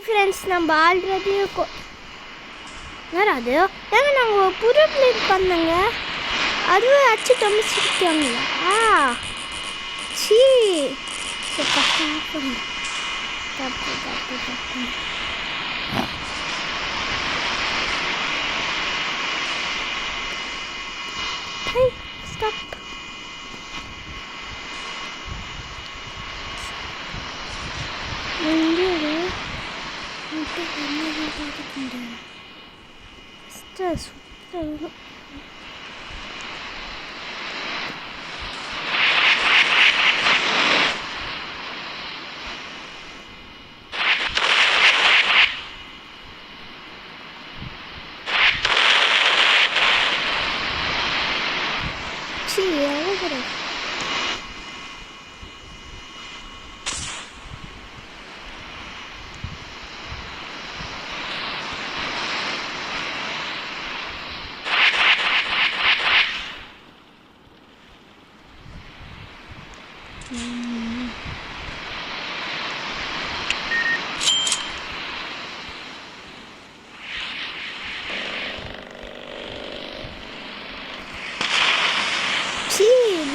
Friends, நம்ம already அது ஏங்க நாங்கள் புது பிளேட் பண்ணங்க, அதுவே அச்சு தமிச்சிருக்காங்களா? சீ, தப்பு தப்பு தப்பு. ஸ்டாப்.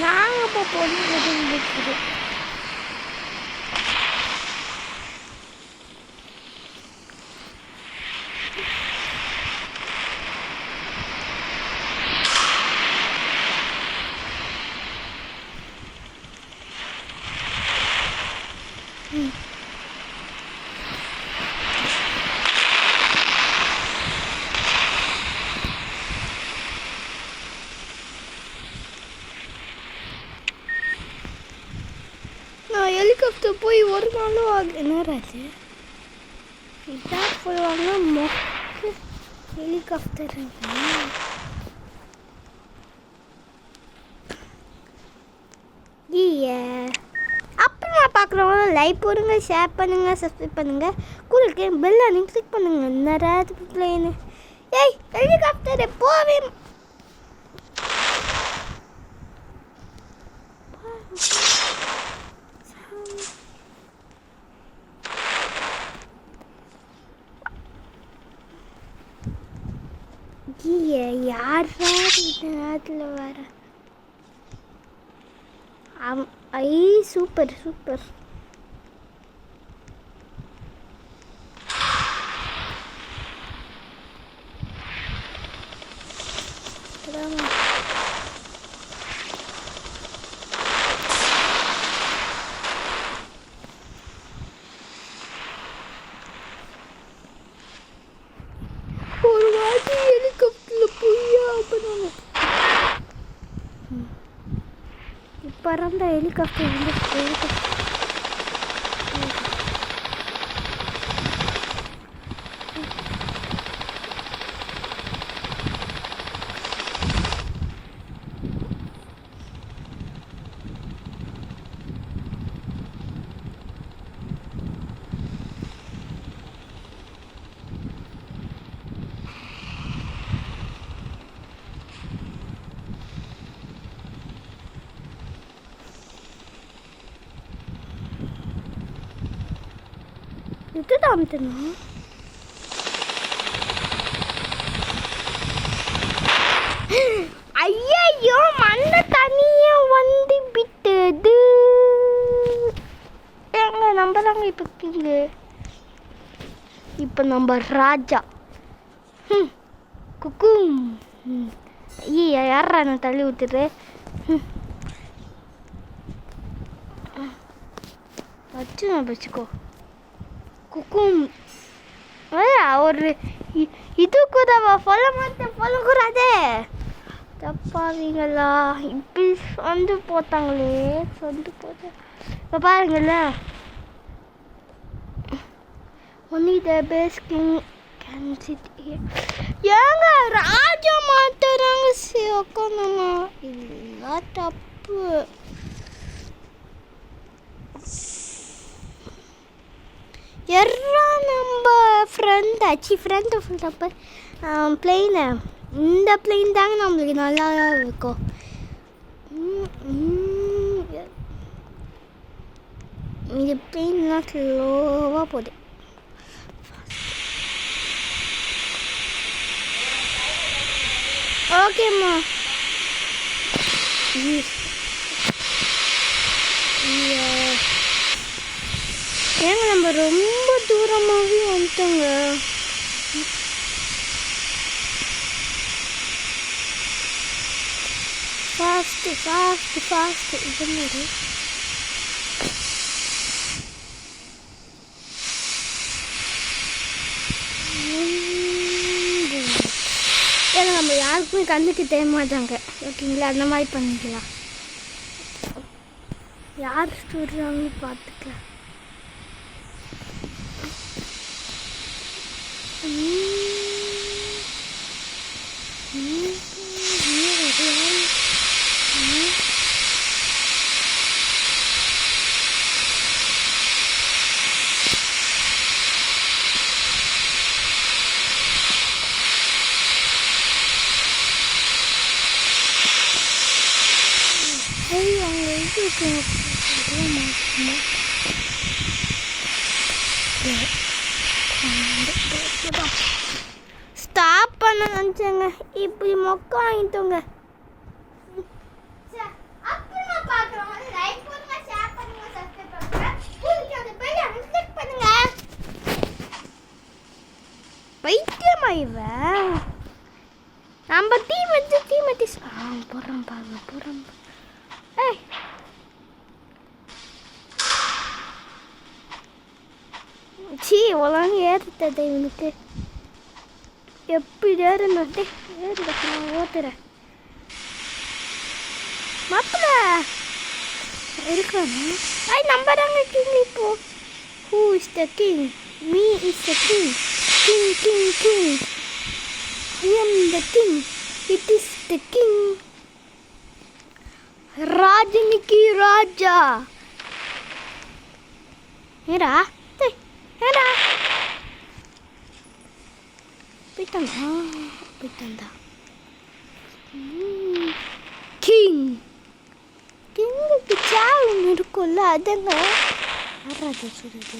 நாங்கள் இப்போ பொண்ணு ஹெலிகாப்டர் போய் ஒரு நாளும் ஆகுது. இதான் போடுவாங்க மொக்க ஹெலிகாப்டர். அப்புறமா பார்க்குறவங்க லைக் போடுங்க, ஷேர் பண்ணுங்கள், சப்ஸ்கிரைப் பண்ணுங்கள், கூலுக்கு பெல் அனையும் கிளிக் பண்ணுங்கள். நிறைய பிளேனு ஹெலிகாப்டர் போவே யார் நேரத்தில் வர. ஐ சூப்பர் சூப்பர். ஒரு வாட்டி ஹெலிகாப்டரில் போய்யா பண்ணுவாங்க. இப்போ அந்த ஹெலிகாப்டர் இதுதான் ஐயோ மண்ண தனியா வந்து விட்டது. ஏங்க நம்ம தாங்க இப்போ நம்ம ராஜா. குக்கும் யாரா நான் தள்ளி ஊத்துரு. வச்சுக்கோ குக்கும். ஒரு இது கூட சொல்லக்கூடாதே. தப்பாவீங்களா? இப்படி வந்து போட்டாங்களே, சொந்து போட்ட. இப்போ பாருங்கள, only the best king can sit here. ஏங்க ராஜா மாத்துறாங்க. உட்காந்துங்க, இதெல்லாம் தப்பு. எர்ரா நம்ம ஃப்ரெண்டு தப்பு. பிளெயினை இந்த பிளெயின் தாங்க நம்மளுக்கு நல்லா இருக்கும். இது பிளெயின்லாம் ஸ்லோவாக போகுது. ஓகேம்மா. ஏங்க நம்ம ரொம்ப தூரமாகவே வந்துட்டோங்க. ஃபாஸ்ட்டு இது மாதிரி ஏன்னா நம்ம யாருக்குமே கண்ணுக்கு தெரிய மாட்டாங்க. ஓகேங்களா, அந்த மாதிரி பண்ணிக்கலாம். யார் சொல்கிறாங்கன்னு பார்த்துக்கலாம். ஸ்டாப் பண்ண நினச்சேங்க, இப்படி மொக்க வாங்கிட்டோங்க. பைத்தியமாயிடுவேன். நம்ம டீம் போடுறோம் பாருங்க. ஏய் சீ, ஒழுங்கு ஏறுத்தது இவனுக்கு. எப்படி ஏறுனே ஏறுங்க, நான் ஓட்டுறேன். மாப்பிள்ள இருக்கானே. நம்ம தாங்க கிங் இப்போ. Who is the king? Me is the king. King. I am the king. It is the king. ராஜனிக்கு ராஜா. ஏடா போயிட்டான்டா. கிங்குக்கு சாவு இருக்கும்ல, அதங்க ராஜா சொல்லுது.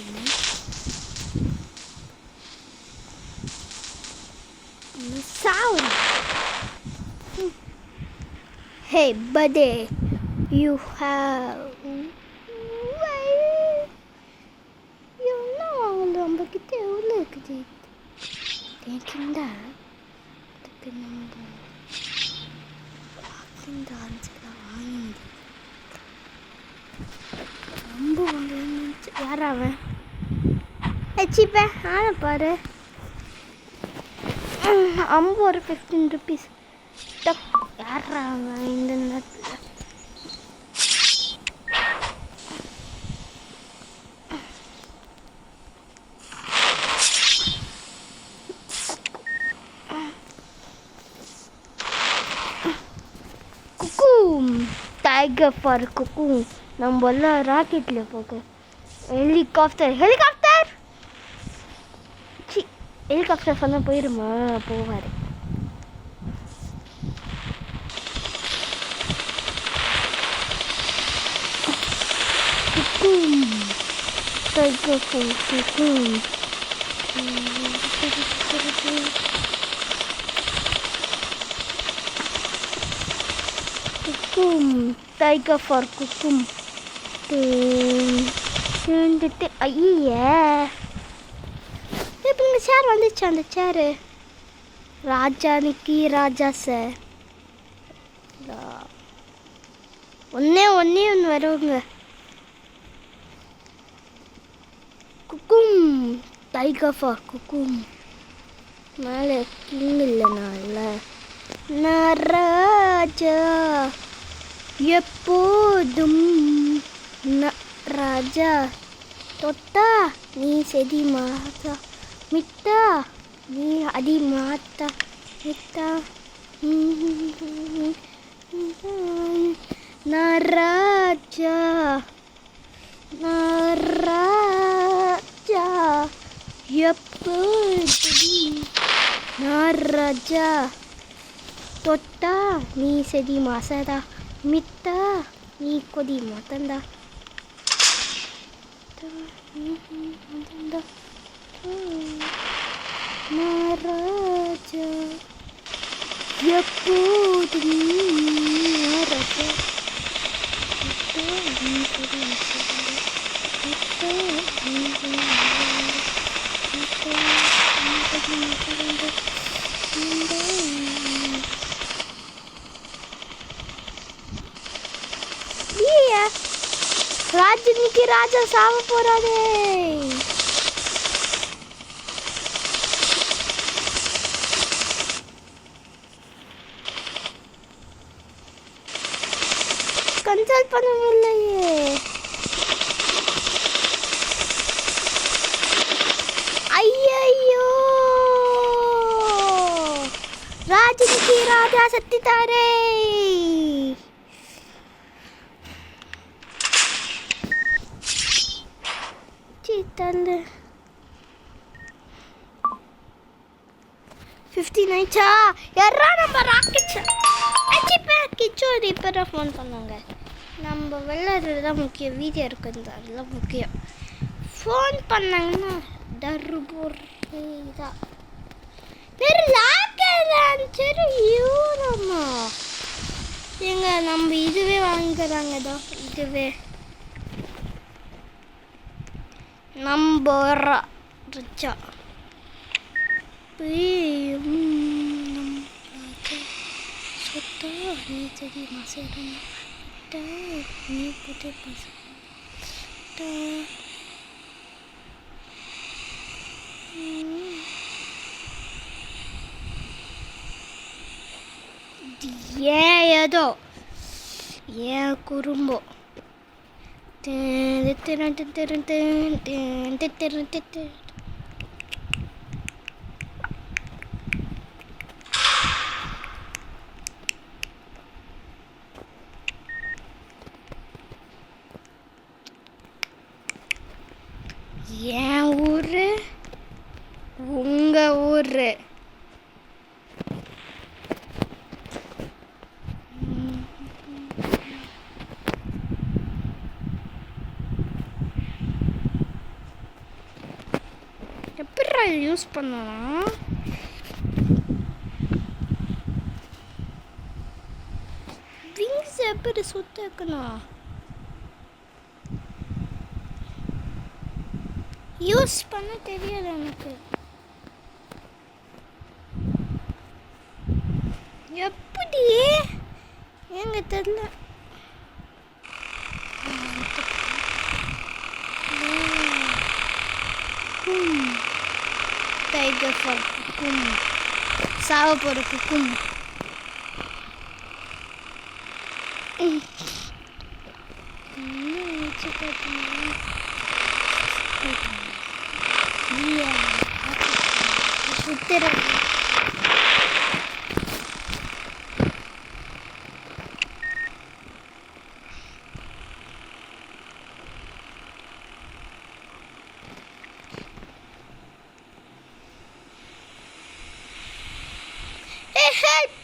சாவு. Hey buddy, you நம்ம கிட்ட எவ்வளோ இருக்குது? கேட்குண்டா அதுக்கு இந்த ஆன்சர்லாம் வாங்கிது. ரொம்ப ஒன்று யார் அவன்? வச்சுப்பேன் ஆன பாரு. அம்பு ஒரு 15 rupees. யார் அவன் இந்த நேரத்தில்? டைகர் ஃபார் குக்கும். நம்ம எல்லாம் ராக்கெட்டில் போக. ஹெலிகாப்டர் ஹெலிகாப்டர் சொன்னால் போயிடுமா? போவார். டைகர் ஃபார் குக்கும். டைகர் ஃபார் குக்கும். ஐயா, இப்போ இந்த சேர் வந்துச்சு. அந்த சேரு ராஜானிக்கு ராஜா சார். ஒன்னே ஒன்று வருவாங்க. குக்கும். டைகர் ஃபார் குக்கும். மேலே கிங் இல்லை. நான் ராஜா, எப்போதும் ராஜா. தொட்டா நீ செடி மாதா, மிட்டா நீ அடி மாத்தா, மிட்டா நான் ராஜா. எப்போதும் நான் ராஜா. தொட்டா நீ செடி மாசதா, மிட்டா நீ கொடி மாத்தண்டா. மகாராஜா எப்போது வரது ராஜினிக்கு ராஜா சாவ போறானே. கன்சல்ட் பண்ணவில்லையே. ஐயோ ராஜினிக்கு ராஜா சத்தித்தாரே. தள்ளு 15 ஆயிடுச்சா? யாரா நம்ம ராக்கெட் கிச்சோரி இப்போ ஃபோன் பண்ணாங்க. நம்ம விளையாடுறது தான் முக்கியம், வீடியோ இருக்குது அதெல்லாம் முக்கியம். ஃபோன் பண்ணாங்கன்னா டர்பூர் தான் சரி யூரம்மா எங்க நம்ம இதுவே வாங்கிக்கிறாங்க தான். இதுவே நம்பர் ரிச்சா ஏதோ ஏன் குறும்போ என் ஊரு உங்க ஊரு எப்படி யூஸ் பண்ணலாம்? விங்ஸ் எப்படி சுத்தக்கணும்? யூஸ் பண்ண தெரியாது எனக்கு. எப்படி எங்க தெரியல. டைகர் ஃபார் குக்கும் சாவ போற குக்கும். சுத்திர help.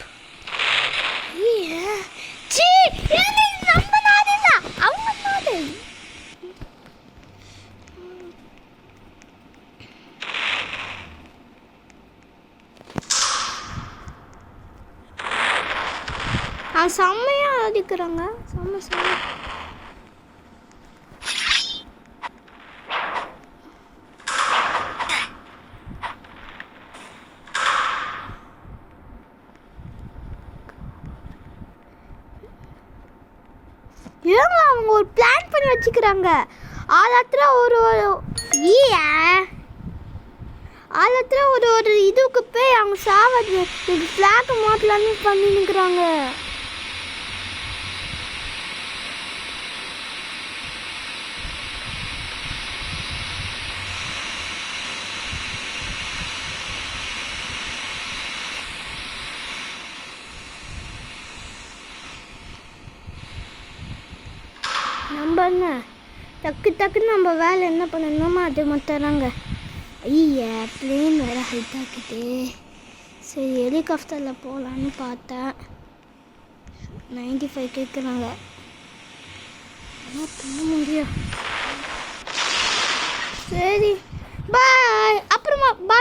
Yeah. Gee, really நம்ம நாடு இல்ல. அவங்க நாடு. செம்மையா அடிக்கிறாங்க. செம்ம ஏங்க அவங்க ஒரு பிளான் பண்ணி வச்சுக்கிறாங்க. ஆலத்துல ஒரு இதுக்கு போய் அவங்க சாவது பிளாக் மாட்டலான்னு பண்ணிக்கிறாங்க. நம்ம என்ன டக்குன்னு நம்ம வேலை என்ன பண்ணணுமோ அது மட்டும்தாங்க. ஐயா பிளேன் வேறு ஹைட் ஆக்கிட்டு சரி ஹெலிகாப்டரில் போகலான்னு பார்த்தேன். 95 கேட்குறாங்க. என்ன பண்ண முடியும்? சரி பாய். அப்புறமா பாய்.